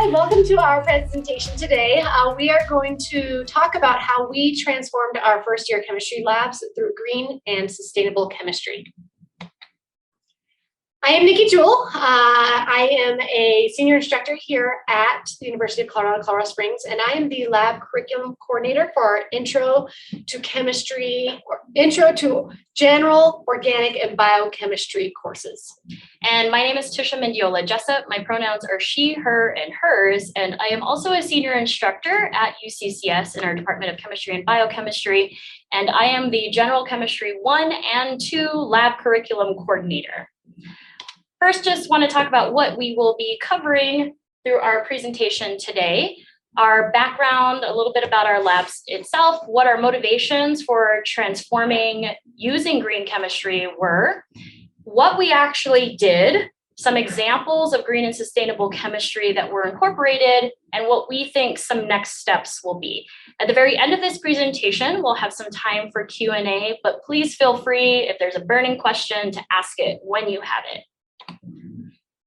Hi, welcome to our presentation today. We are going to talk about how we transformed our first year chemistry labs through green and sustainable chemistry. I am Niki Juhl. I am a senior instructor here at the University of Colorado Springs, and I am the lab curriculum coordinator for our Intro to Chemistry, or Intro to General Organic and Biochemistry courses. And my name is Tisha Mendiola Jessop. My pronouns are she, her, and hers, and I am also a senior instructor at UCCS in our Department of Chemistry and Biochemistry, and I am the General Chemistry 1 and 2 lab curriculum coordinator. First, just want to talk about what we will be covering through our presentation today. Our background, a little bit about our labs itself, what our motivations for transforming using green chemistry were, what we actually did, some examples of green and sustainable chemistry that were incorporated, and what we think some next steps will be. At the very end of this presentation, we'll have some time for Q&A, but please feel free, if there's a burning question, to ask it when you have it.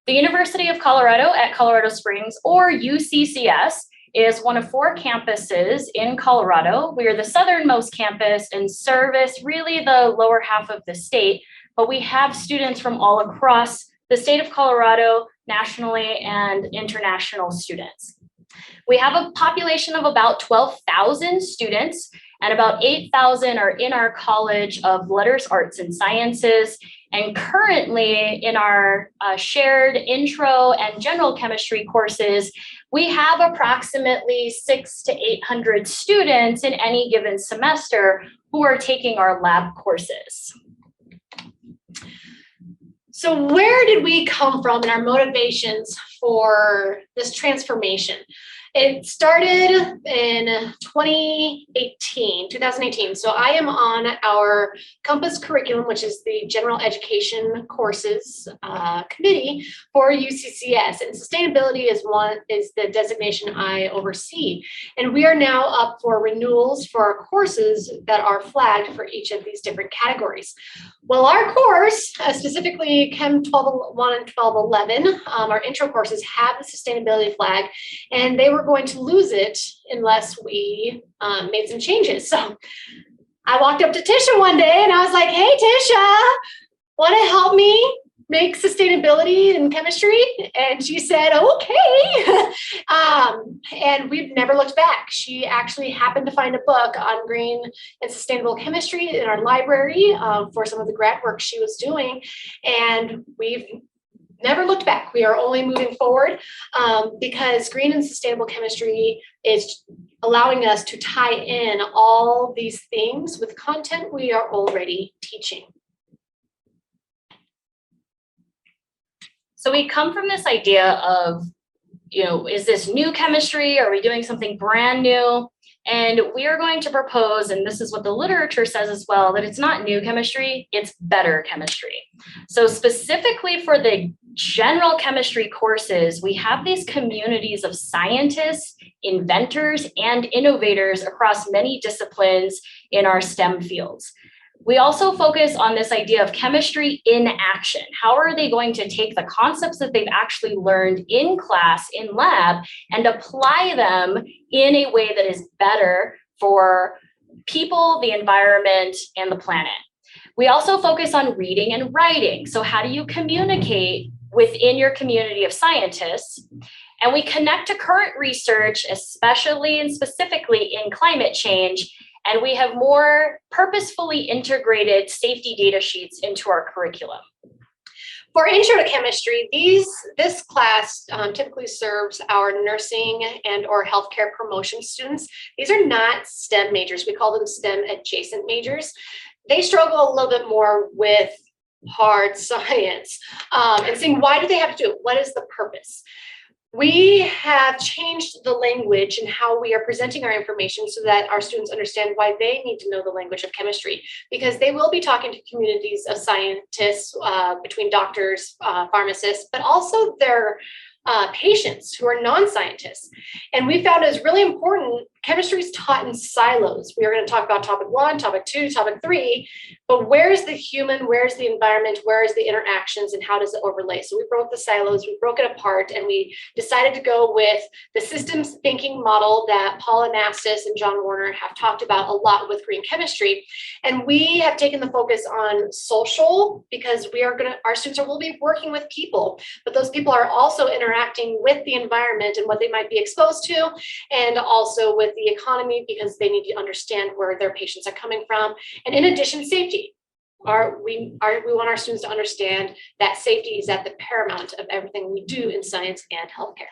The University of Colorado at Colorado Springs, or UCCS, is one of 4 campuses in Colorado. We are the southernmost campus and service really the lower half of the state, but we have students from all across the state of Colorado, nationally and international students. We have a population of about 12,000 students, and about 8,000 are in our College of Letters, Arts, and Sciences. And currently in our shared intro and general chemistry courses, we have approximately 600 to 800 students in any given semester who are taking our lab courses. So where did we come from in our motivations for this transformation? It started in 2018. So I am on our Compass curriculum, which is the general education courses committee for UCCS, and sustainability is the designation I oversee. And we are now up for renewals for our courses that are flagged for each of these different categories. Well, our course, specifically Chem 12.1 and 12.11, our intro courses have the sustainability flag, and they were going to lose it unless we made some changes. So I walked up to Tisha one day and I was like, hey, Tisha, want to help me make sustainability in chemistry? And she said, okay. And we've never looked back. She actually happened to find a book on green and sustainable chemistry in our library for some of the grad work she was doing. And we've never looked back. We are only moving forward because green and sustainable chemistry is allowing us to tie in all these things with content we are already teaching. So we come from this idea of, is this new chemistry? Are we doing something brand new? And we are going to propose, and this is what the literature says as well, that it's not new chemistry, it's better chemistry. So specifically for the general chemistry courses, we have these communities of scientists, inventors, and innovators across many disciplines in our STEM fields. We also focus on this idea of chemistry in action. How are they going to take the concepts that they've actually learned in class, in lab, and apply them in a way that is better for people, the environment, and the planet? We also focus on reading and writing. So how do you communicate within your community of scientists? And we connect to current research, especially and specifically in climate change, and we have more purposefully integrated safety data sheets into our curriculum. For Intro to Chemistry, this class typically serves our nursing and or healthcare promotion students. These are not STEM majors. We call them STEM adjacent majors. They struggle a little bit more with hard science and saying, why do they have to do it? What is the purpose? We have changed the language and how we are presenting our information so that our students understand why they need to know the language of chemistry, because they will be talking to communities of scientists, between doctors, pharmacists, but also their patients who are non-scientists. And we found it was really important chemistry is taught in silos. We are going to talk about topic 1, topic 2, topic 3, but where's the human, where's the environment, where's the interactions, and how does it overlay? So we broke the silos, we broke it apart, and we decided to go with the systems thinking model that Paul Anastas and John Warner have talked about a lot with green chemistry. And we have taken the focus on social because our students will be working with people, but those people are also interacting with the environment and what they might be exposed to, and also with the economy because they need to understand where their patients are coming from. And in addition, safety. We want our students to understand that safety is at the paramount of everything we do in science and healthcare.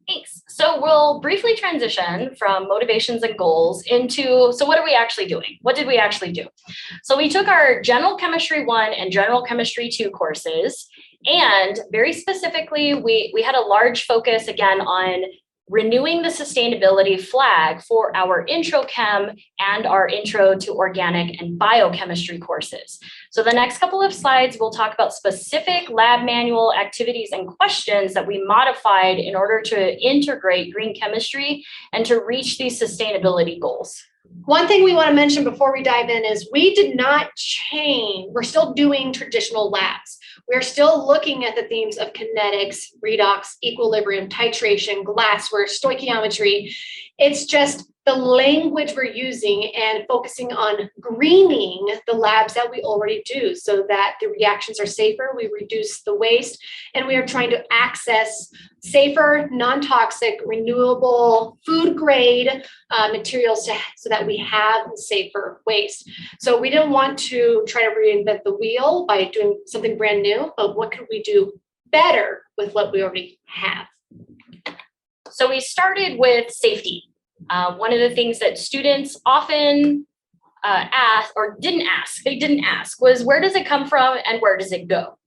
Thanks. So we'll briefly transition from motivations and goals into, so what are we actually doing? What did we actually do? So we took our General Chemistry 1 and General Chemistry 2 courses, and very specifically, we had a large focus again on renewing the sustainability flag for our Intro Chem and our Intro to Organic and Biochemistry courses. So the next couple of slides, we'll talk about specific lab manual activities and questions that we modified in order to integrate green chemistry and to reach these sustainability goals. One thing we want to mention before we dive in is we did not change. We're still doing traditional labs. We're still looking at the themes of kinetics, redox, equilibrium, titration, glassware, stoichiometry. It's just the language we're using and focusing on greening the labs that we already do so that the reactions are safer, we reduce the waste, and we are trying to access safer, non-toxic, renewable, food grade materials so that we have safer waste. So we didn't want to try to reinvent the wheel by doing something brand new, but what could we do better with what we already have? So we started with safety. One of the things that students often didn't ask was, where does it come from and where does it go?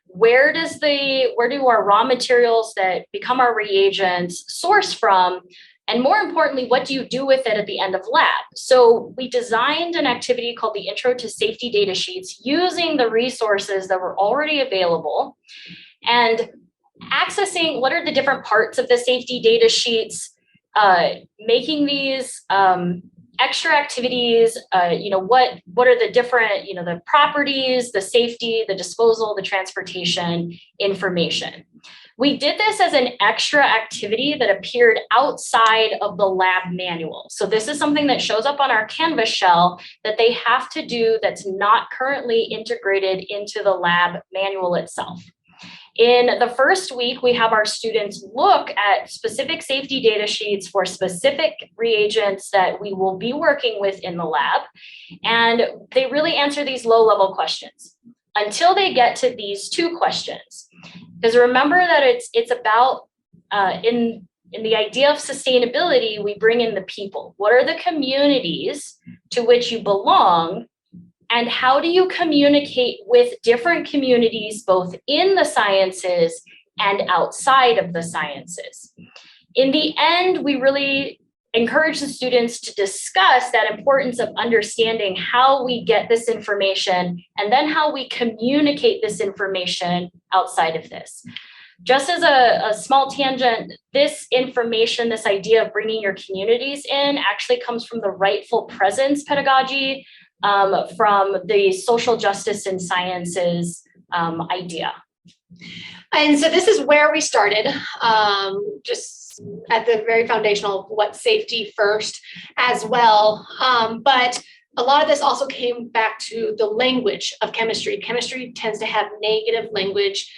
Where do our raw materials that become our reagents source from? And more importantly, what do you do with it at the end of lab? So we designed an activity called the Intro to Safety Data Sheets using the resources that were already available and accessing what are the different parts of the safety data sheets, making these extra activities, what are the different, the properties, the safety, the disposal, the transportation information. We did this as an extra activity that appeared outside of the lab manual. So this is something that shows up on our Canvas shell that they have to do that's not currently integrated into the lab manual itself. In the first week, we have our students look at specific safety data sheets for specific reagents that we will be working with in the lab. And they really answer these low-level questions until they get to these 2 questions. Because remember that it's about, in the idea of sustainability, we bring in the people. What are the communities to which you belong? And how do you communicate with different communities, both in the sciences and outside of the sciences? In the end, we really encourage the students to discuss that importance of understanding how we get this information and then how we communicate this information outside of this. Just as a small tangent, this information, this idea of bringing your communities in actually comes from the rightful presence pedagogy, from the social justice and sciences idea. And so this is where we started, just at the very foundational, what safety first as well. But a lot of this also came back to the language of chemistry. Chemistry tends to have negative language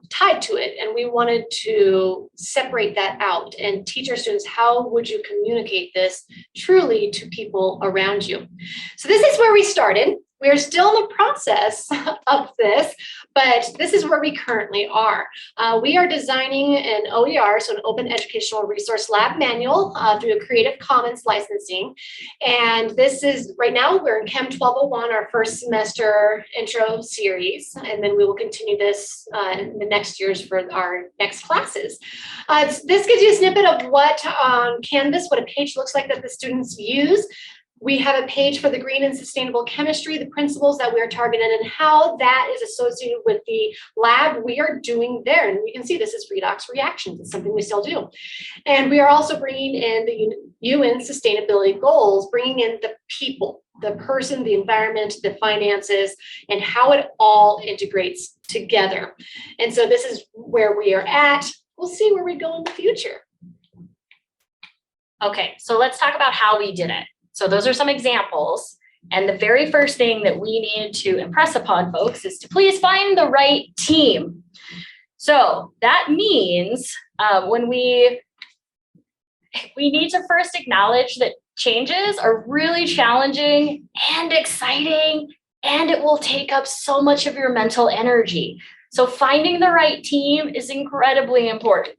tied to it. And we wanted to separate that out and teach our students, how would you communicate this truly to people around you? So this is where we started. We're still in the process of this, but this is where we currently are. We are designing an OER, so an Open Educational Resource Lab manual through a Creative Commons licensing. And this is, right now, we're in Chem 1201, our first semester intro series, and then we will continue this in the next years for our next classes. This gives you a snippet of what on Canvas, what a page looks like that the students use. We have a page for the green and sustainable chemistry, the principles that we are targeted and how that is associated with the lab we are doing there. And you can see this is RedOx reactions. It's something we still do. And we are also bringing in the UN sustainability goals, bringing in the people, the person, the environment, the finances, and how it all integrates together. And so this is where we are at. We'll see where we go in the future. Okay, so let's talk about how we did it. So those are some examples. And the very first thing that we needed to impress upon folks is to please find the right team. So that means when we need to first acknowledge that changes are really challenging and exciting, and it will take up so much of your mental energy. So finding the right team is incredibly important.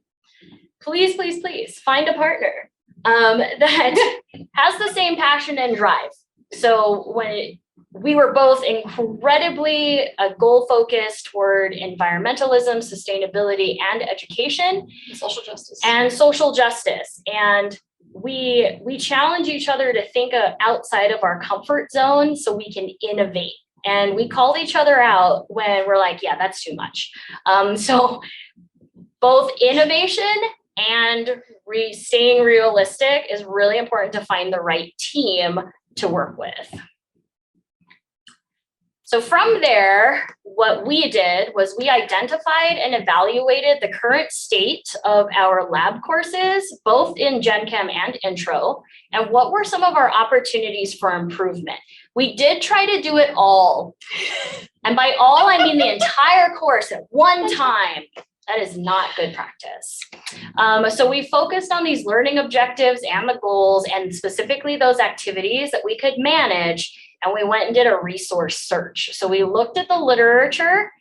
Please, please, please find a partner that has the same passion and drive. So when we were both incredibly goal-focused toward environmentalism, sustainability, and education. Social justice. And social justice. And we challenge each other to think outside of our comfort zone so we can innovate. And we call each other out when we're like, yeah, that's too much. So both innovation and staying realistic is really important to find the right team to work with. So from there, what we did was we identified and evaluated the current state of our lab courses, both in Gen Chem and Intro, and what were some of our opportunities for improvement. We did try to do it all. And by all, I mean the entire course at one time. That is not good practice. So we focused on these learning objectives and the goals, and specifically those activities that we could manage. And we went and did a resource search. So we looked at the literature,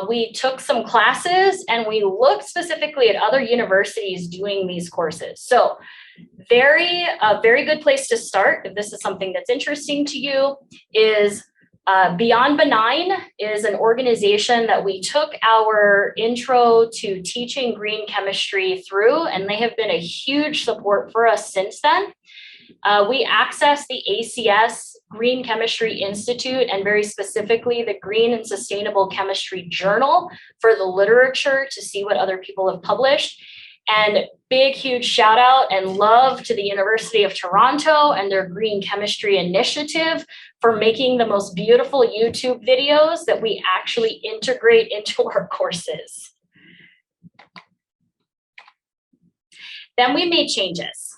we took some classes, and we looked specifically at other universities doing these courses. So a very good place to start, if this is something that's interesting to you, is Beyond Benign is an organization that we took our intro to teaching green chemistry through, and they have been a huge support for us since then. We access the ACS Green Chemistry Institute, and very specifically the Green and Sustainable Chemistry Journal, for the literature to see what other people have published. And big, huge shout out and love to the University of Toronto and their Green Chemistry Initiative for making the most beautiful YouTube videos that we actually integrate into our courses. Then we made changes.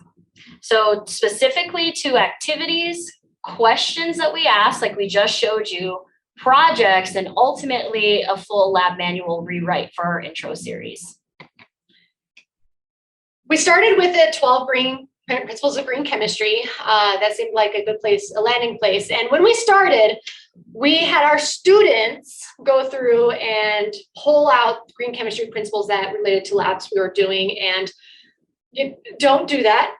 So specifically to activities, questions that we asked, like we just showed you, projects, and ultimately a full lab manual rewrite for our intro series. We started with the 12 principles of green chemistry. That seemed like a good place, a landing place. And when we started, we had our students go through and pull out green chemistry principles that related to labs we were doing. And you don't do that.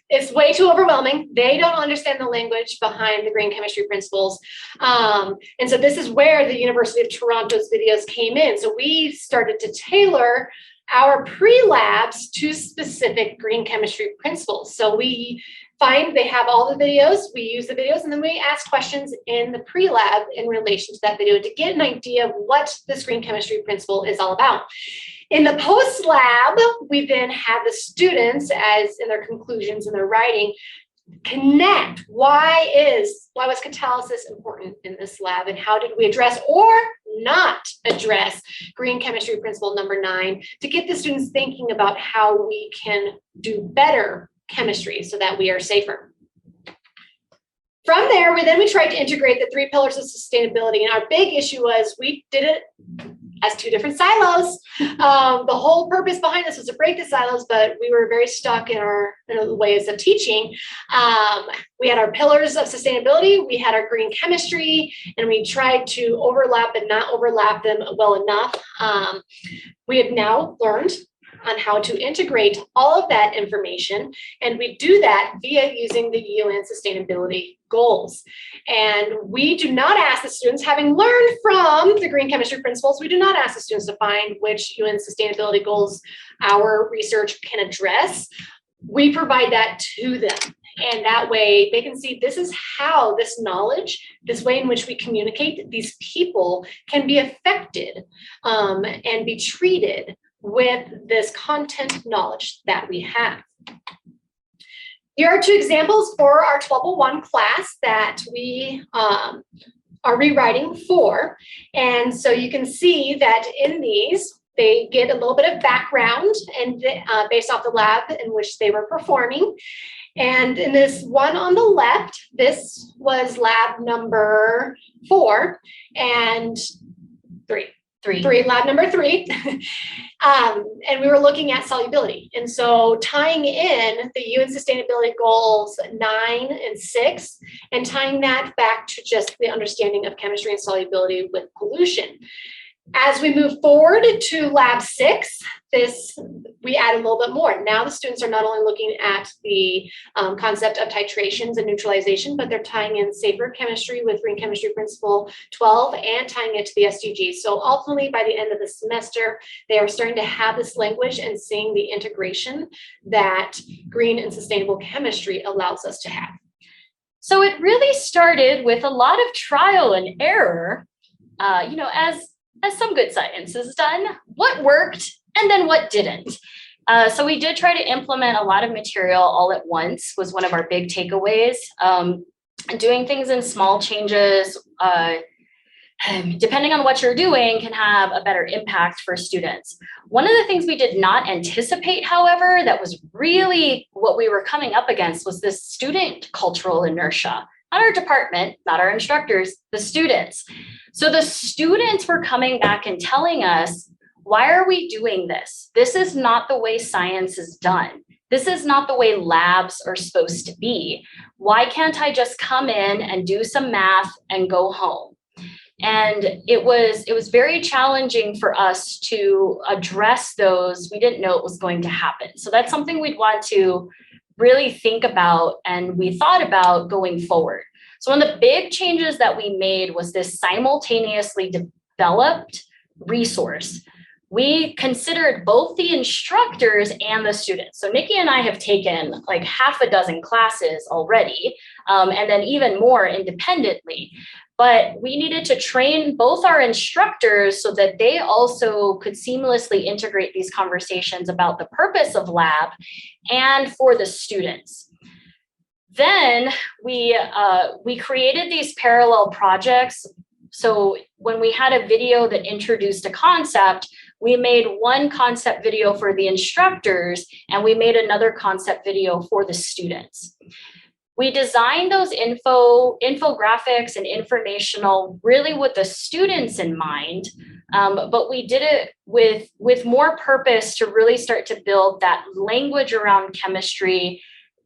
It's way too overwhelming. They don't understand the language behind the green chemistry principles. And so this is where the University of Toronto's videos came in. So we started to tailor our pre-labs to specific green chemistry principles. So we find they have all the videos, we use the videos, and then we ask questions in the pre-lab in relation to that video to get an idea of what this green chemistry principle is all about. In the post-lab, we then have the students, as in their conclusions and their writing, connect why was catalysis important in this lab, and how did we address or not address green chemistry principle number 9 to get the students thinking about how we can do better chemistry so that we are safer. From there, we tried to integrate the 3 pillars of sustainability, and our big issue was we did it as 2 different silos. The whole purpose behind this was to break the silos, but we were very stuck in our ways of teaching. We had our pillars of sustainability, we had our green chemistry, and we tried to overlap but not overlap them well enough. We have now learned on how to integrate all of that information, and we do that via using the UN sustainability goals. And we do not ask the students, having learned from the green chemistry principles, we do not ask the students to find which UN sustainability goals our research can address. We provide that to them And that way they can see this is how this knowledge, this way in which we communicate, these people can be affected and be treated with this content knowledge that we have. Here are 2 examples for our 1201 class that we are rewriting for. And so you can see that in these, they get a little bit of background and based off the lab in which they were performing. And in this one on the left, this was lab number 4 and 3. Lab number 3. And we were looking at solubility. And so tying in the UN Sustainability Goals 9 and 6, and tying that back to just the understanding of chemistry and solubility with pollution. As we move forward to lab 6, we add a little bit more. Now the students are not only looking at the concept of titrations and neutralization, but they're tying in safer chemistry with Green Chemistry Principle 12 and tying it to the SDGs. So ultimately, by the end of the semester, they are starting to have this language and seeing the integration that green and sustainable chemistry allows us to have. So it really started with a lot of trial and error, as some good science is done, what worked and then what didn't. So we did try to implement a lot of material all at once was one of our big takeaways. Doing things in small changes, depending on what you're doing, can have a better impact for students. One of the things we did not anticipate, however, that was really what we were coming up against was this student cultural inertia. Not our department, not our instructors, the students. So the students were coming back and telling us, why are we doing this? This is not the way science is done. This is not the way labs are supposed to be. Why can't I just come in and do some math and go home? And it was very challenging for us to address those. We didn't know it was going to happen. So that's something we'd want to really think about and we thought about going forward. So one of the big changes that we made was this simultaneously developed resource. We considered both the instructors and the students. So Niki and I have taken like half a dozen classes already, and then even more independently. But we needed to train both our instructors so that they also could seamlessly integrate these conversations about the purpose of lab and for the students. Then we created these parallel projects. So when we had a video that introduced a concept, we made one concept video for the instructors and we made another concept video for the students. We designed those infographics and informational really with the students in mind, but we did it with more purpose to really start to build that language around chemistry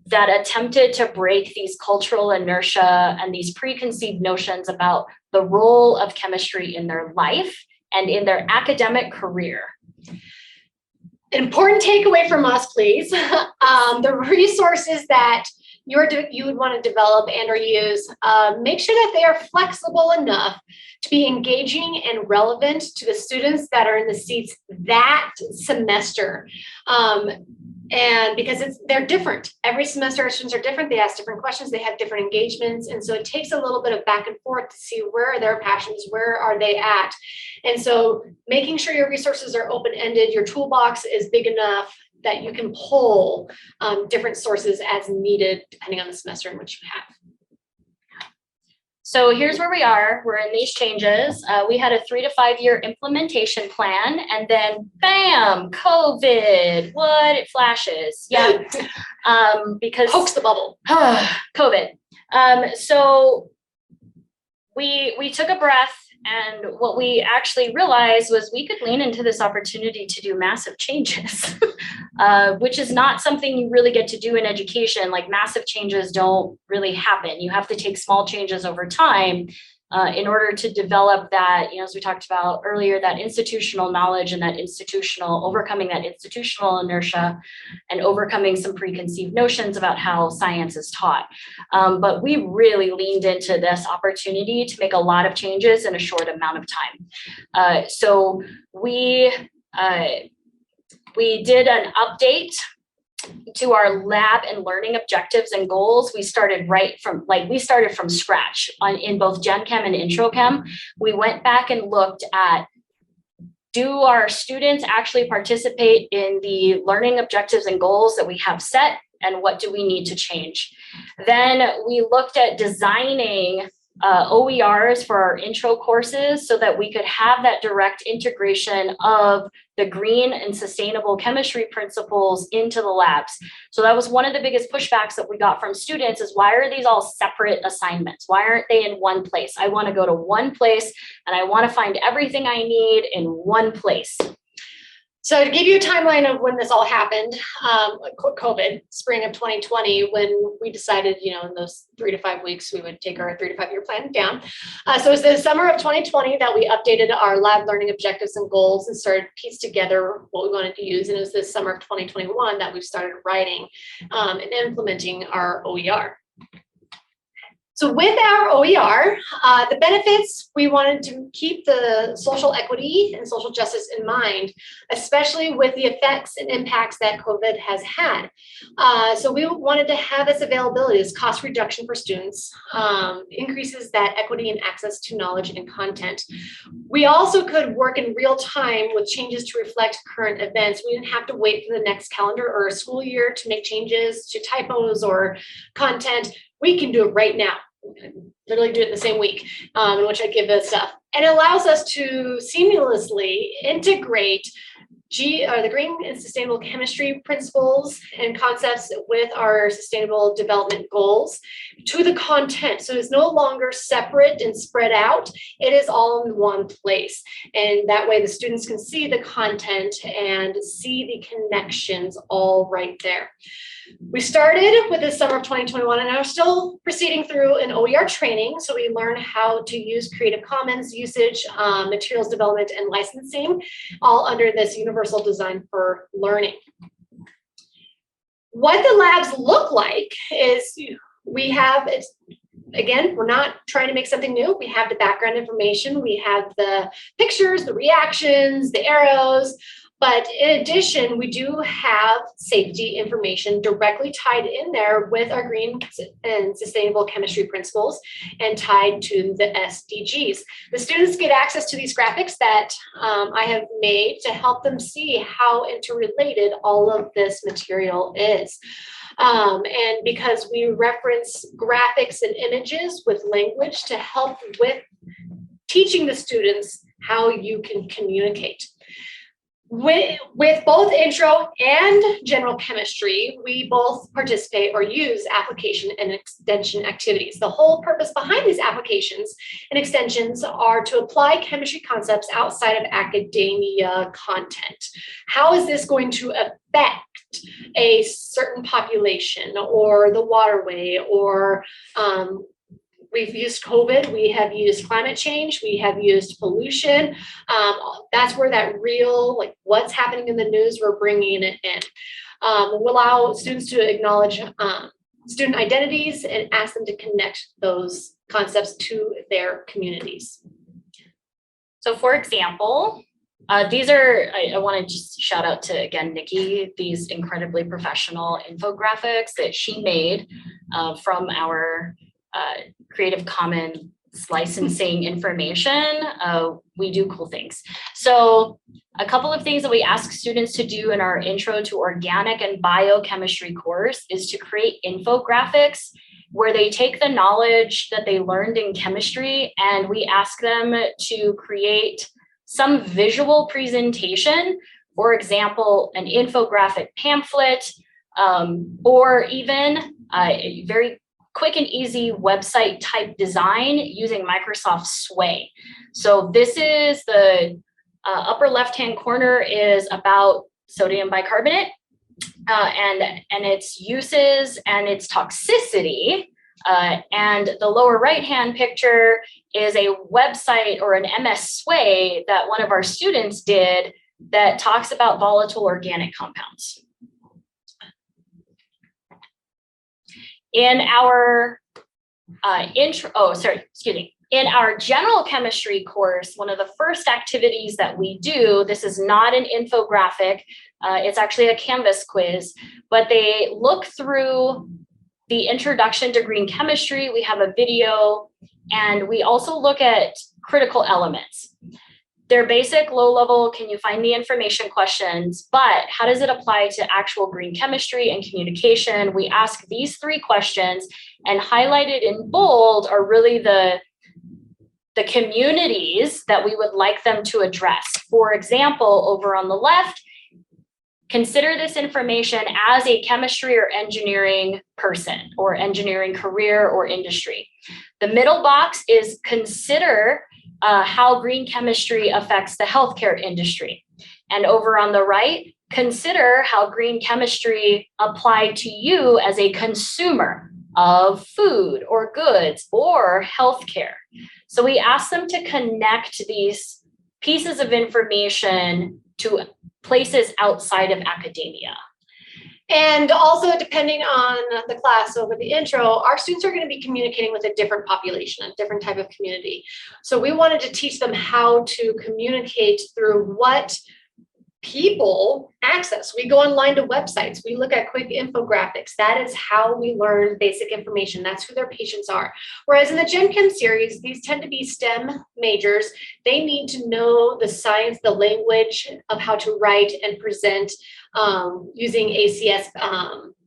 that attempted to break these cultural inertia and these preconceived notions about the role of chemistry in their life and in their academic career. An important takeaway from us, please. The resources that you would want to develop and or use, make sure that they are flexible enough to be engaging and relevant to the students that are in the seats that semester. And because they're different. Every semester our students are different. They ask different questions. They have different engagements. And so it takes a little bit of back and forth to see where are their passions, where are they at. And so making sure your resources are open-ended, your toolbox is big enough that you can pull different sources as needed, depending on the semester in which you have. So here's where we are. We're in these changes. We had a 3 to 5 year implementation plan, and then bam, COVID. What? It flashes. Yeah, because pokes the bubble. COVID. So we took a breath. And what we actually realized was we could lean into this opportunity to do massive changes, which is not something you really get to do in education. Like massive changes don't really happen. You have to take small changes over time in order to develop that, as we talked about earlier, that institutional knowledge and that overcoming that institutional inertia and overcoming some preconceived notions about how science is taught. But we really leaned into this opportunity to make a lot of changes in a short amount of time. So we did an update to our lab and learning objectives and goals, we started from scratch in both Gen Chem and Intro Chem. We went back and looked at, do our students actually participate in the learning objectives and goals that we have set, and what do we need to change? Then we looked at designing OERs for our intro courses so that we could have that direct integration of the green and sustainable chemistry principles into the labs. So that was one of the biggest pushbacks that we got from students, is why are these all separate assignments? Why aren't they in one place? I want to go to one place and I want to find everything I need in one place. So to give you a timeline of when this all happened, COVID, spring of 2020, when we decided, in those 3 to 5 weeks, we would take our 3 to 5 year plan down. So it was the summer of 2020 that we updated our lab learning objectives and goals and started to piece together what we wanted to use. And it was this summer of 2021 that we started writing and implementing our OER. So with our OER, the benefits, we wanted to keep the social equity and social justice in mind, especially with the effects and impacts that COVID has had. So we wanted to have this availability, this cost reduction for students, increases that equity and access to knowledge and content. We also could work in real time with changes to reflect current events. We didn't have to wait for the next calendar or a school year to make changes to typos or content. We can do it right now. Literally do it in the same week in which I give this stuff. And it allows us to seamlessly integrate the green and sustainable chemistry principles and concepts with our sustainable development goals to the content. So it's no longer separate and spread out. It is all in one place. And that way the students can see the content and see the connections all right there. We started with the summer of 2021 and are still proceeding through an OER training. So we learn how to use Creative Commons usage, materials development, and licensing, all under this universal design for learning. What the labs look like is again, we're not trying to make something new. We have the background information. We have the pictures, the reactions, the arrows. But in addition, we do have safety information directly tied in there with our green and sustainable chemistry principles and tied to the SDGs. The students get access to these graphics that I have made to help them see how interrelated all of this material is. And because we reference graphics and images with language to help with teaching the students how you can communicate. With both intro and general chemistry, we both participate or use application and extension activities. The whole purpose behind these applications and extensions are to apply chemistry concepts outside of academia content. How is this going to affect a certain population or the waterway or we've used COVID, we have used climate change, we have used pollution. That's where that real, what's happening in the news, we're bringing it in. We'll allow students to acknowledge student identities and ask them to connect those concepts to their communities. So for example, these are, I want to just shout out to, again, Niki, these incredibly professional infographics that she made from our Creative Commons licensing information. We do cool things. So a couple of things that we ask students to do in our Intro to Organic and Biochemistry course is to create infographics where they take the knowledge that they learned in chemistry and we ask them to create some visual presentation, for example, an infographic pamphlet, or even a very quick and easy website type design using Microsoft Sway. So this is the upper left-hand corner is about sodium bicarbonate and its uses and its toxicity. And the lower right-hand picture is a website or an MS Sway that one of our students did that talks about volatile organic compounds. In our In our general chemistry course, one of the first activities that we do, this is not an infographic, it's actually a Canvas quiz, but they look through the introduction to green chemistry. We have a video, and we also look at critical elements. They're basic, low level, can you find the information questions, but how does it apply to actual green chemistry and communication? We ask these 3 questions, and highlighted in bold are really the communities that we would like them to address. For example, over on the left, consider this information as a chemistry or engineering person or engineering career or industry. The middle box is consider how green chemistry affects the healthcare industry. And over on the right, consider how green chemistry applied to you as a consumer of food or goods or healthcare. So we ask them to connect these pieces of information to places outside of academia. And also, depending on the class over the intro, our students are going to be communicating with a different population, a different type of community. So we wanted to teach them how to communicate through what people access. We go online to websites. We look at quick infographics. That is how we learn basic information. That's who their patients are. Whereas in the Gen Chem series, these tend to be STEM majors. They need to know the science, the language of how to write and present using ACS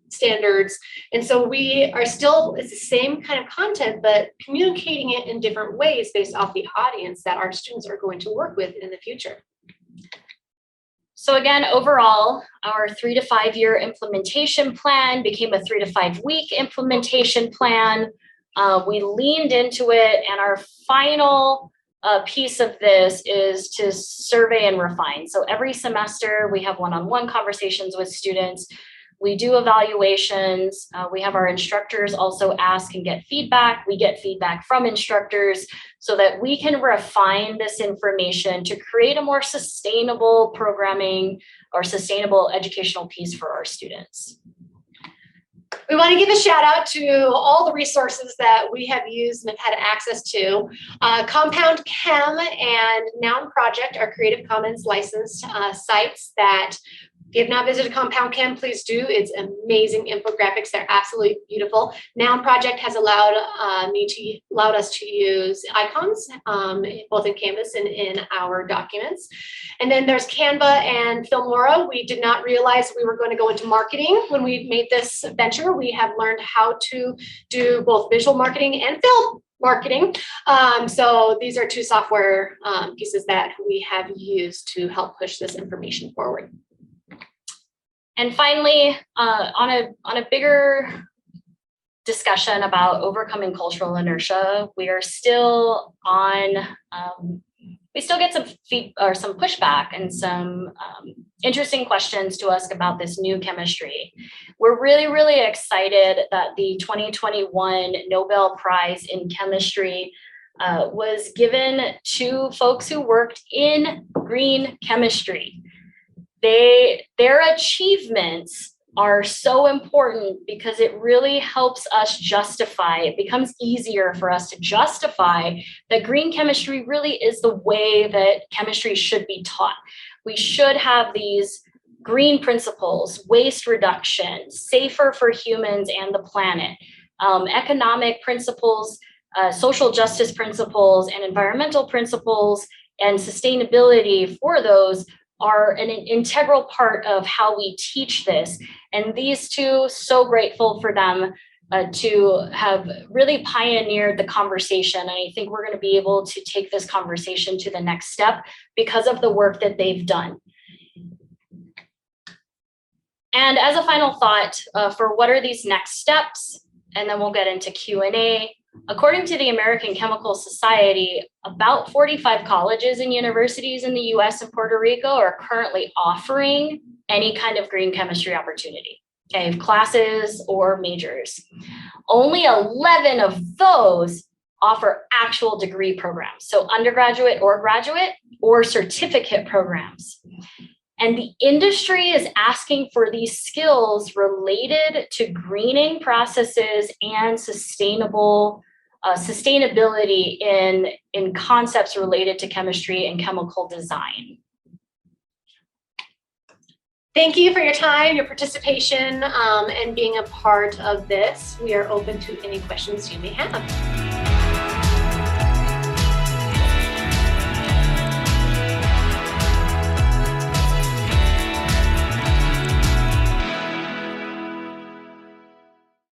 standards. And so we are still, it's the same kind of content, but communicating it in different ways based off the audience that our students are going to work with in the future. So again, overall, our 3 to 5 year implementation plan became a 3 to 5 week implementation plan. We leaned into it, and our final piece of this is to survey and refine. So every semester we have one-on-one conversations with students. We do evaluations. We have our instructors also ask and get feedback. We get feedback from instructors so that we can refine this information to create a more sustainable programming or sustainable educational piece for our students. We want to give a shout out to all the resources that we have used and have had access to. Compound Chem and Noun Project are Creative Commons licensed sites that, if you have not visited Compound Chem, please do. It's amazing infographics. They're absolutely beautiful. Noun Project has allowed us to use icons, both in Canvas and in our documents. And then there's Canva and Filmora. We did not realize we were going to go into marketing when we made this venture. We have learned how to do both visual marketing and film marketing. So these are 2 software pieces that we have used to help push this information forward. And finally, on a bigger discussion about overcoming cultural inertia, we are still on, we still get some pushback and some interesting questions to ask about this new chemistry. We're really, really excited that the 2021 Nobel Prize in Chemistry was given to folks who worked in green chemistry. Their achievements are so important because it really helps us justify, it becomes easier for us to justify that green chemistry really is the way that chemistry should be taught. We should have these green principles, waste reduction, safer for humans and the planet, economic principles, social justice principles, and environmental principles, and sustainability for those are an integral part of how we teach this. And these 2, so grateful for them to have really pioneered the conversation. And I think we're going to be able to take this conversation to the next step because of the work that they've done. And as a final thought for what are these next steps, and then we'll get into Q&A. According to the American Chemical Society, about 45 colleges and universities in the US and Puerto Rico are currently offering any kind of green chemistry opportunity, okay, classes or majors. Only 11 of those offer actual degree programs, so undergraduate or graduate or certificate programs. And the industry is asking for these skills related to greening processes and sustainable sustainability in concepts related to chemistry and chemical design. Thank you for your time, your participation, and being a part of this. We are open to any questions you may have.